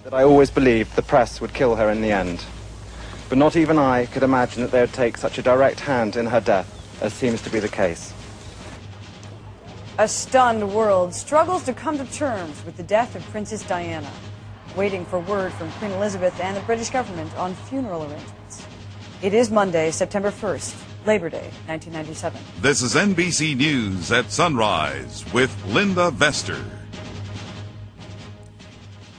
that I always believed the press would kill her in the end. But not even I could imagine that they would take such a direct hand in her death, as seems to be the case. A stunned world struggles to come to terms with the death of Princess Diana, waiting for word from Queen Elizabeth and the British government on funeral arrangements. It is Monday, September 1st, Labor Day, 1997. This is NBC News at Sunrise with Linda Vester.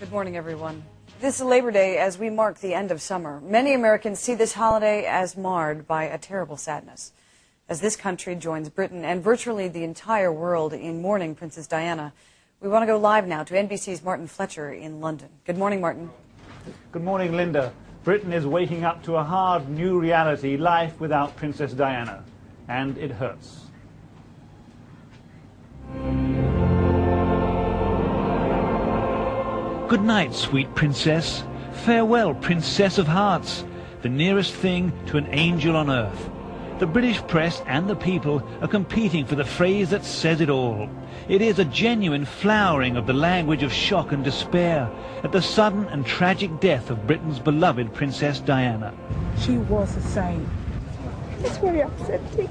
Good morning, everyone. This is Labor Day as we mark the end of summer. Many Americans see this holiday as marred by a terrible sadness. As this country joins Britain and virtually the entire world in mourning Princess Diana, we want to go live now to NBC's Martin Fletcher in London. Good morning, Martin. Good morning, Linda. Britain is waking up to a hard new reality, life without Princess Diana. And it hurts. Good night, sweet princess. Farewell, princess of hearts, the nearest thing to an angel on earth. The British press and the people are competing for the phrase that says it all. It is a genuine flowering of the language of shock and despair at the sudden and tragic death of Britain's beloved Princess Diana. She was a saint. It's very upsetting.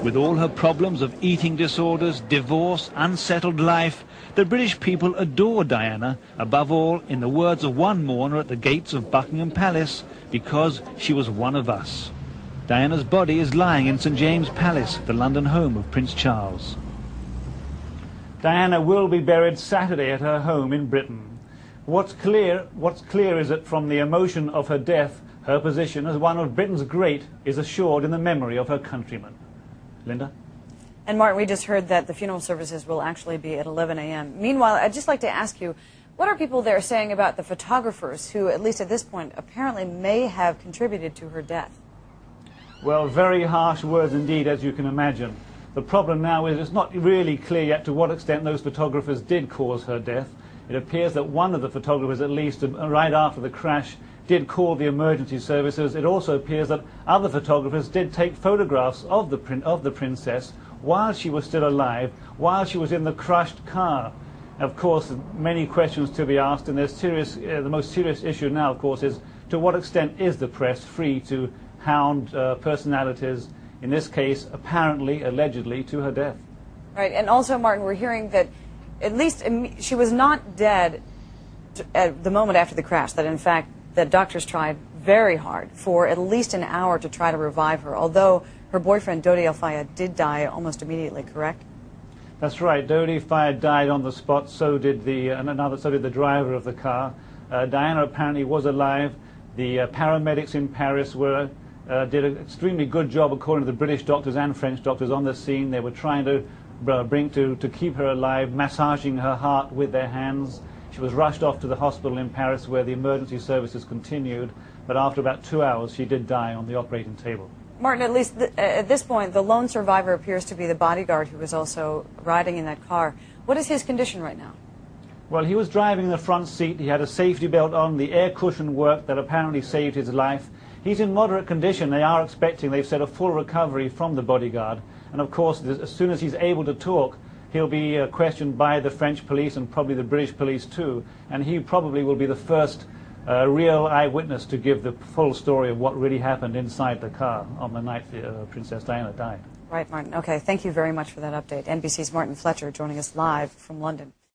With all her problems of eating disorders, divorce, unsettled life, the British people adore Diana, above all, in the words of one mourner at the gates of Buckingham Palace, because she was one of us. Diana's body is lying in St. James's Palace, the London home of Prince Charles. Diana will be buried Saturday at her home in Britain. What's clear is that from the emotion of her death, her position as one of Britain's great is assured in the memory of her countrymen. Linda? And Martin, we just heard that the funeral services will actually be at 11 a.m. Meanwhile, I'd just like to ask you, what are people there saying about the photographers who, at least at this point, apparently may have contributed to her death? Well, very harsh words indeed, as you can imagine. The problem now is it's not really clear yet to what extent those photographers did cause her death. It appears that one of the photographers, at least right after the crash, did call the emergency services. It also appears that other photographers did take photographs of the princess while she was still alive, while she was in the crushed car. Of course, many questions to be asked, and the most serious issue now, of course, is to what extent is the press free to hound personalities, in this case, apparently, allegedly, to her death. Right, and also, Martin, we're hearing that at least she was not dead at the moment after the crash, that in fact, that doctors tried very hard for at least an hour to try to revive her, although her boyfriend, Dodi El-Fayed, did die almost immediately, correct? That's right. Dodi El-Fayed died on the spot, so did the driver of the car. Diana apparently was alive. The paramedics in Paris did an extremely good job, according to the British doctors and French doctors on the scene. They were trying to keep her alive, massaging her heart with their hands. She was rushed off to the hospital in Paris where the emergency services continued, but after about 2 hours she did die on the operating table. Martin, at least at this point, the lone survivor appears to be the bodyguard who was also riding in that car. What is his condition right now? Well, he was driving in the front seat. He had a safety belt on. The air cushion worked. That apparently saved his life. He's in moderate condition. They are expecting, they've said, a full recovery from the bodyguard. And of course, as soon as he's able to talk, he'll be questioned by the French police and probably the British police too. And he probably will be the first real eyewitness to give the full story of what really happened inside the car on the night Princess Diana died. Right, Martin. Okay, thank you very much for that update. NBC's Martin Fletcher joining us live from London.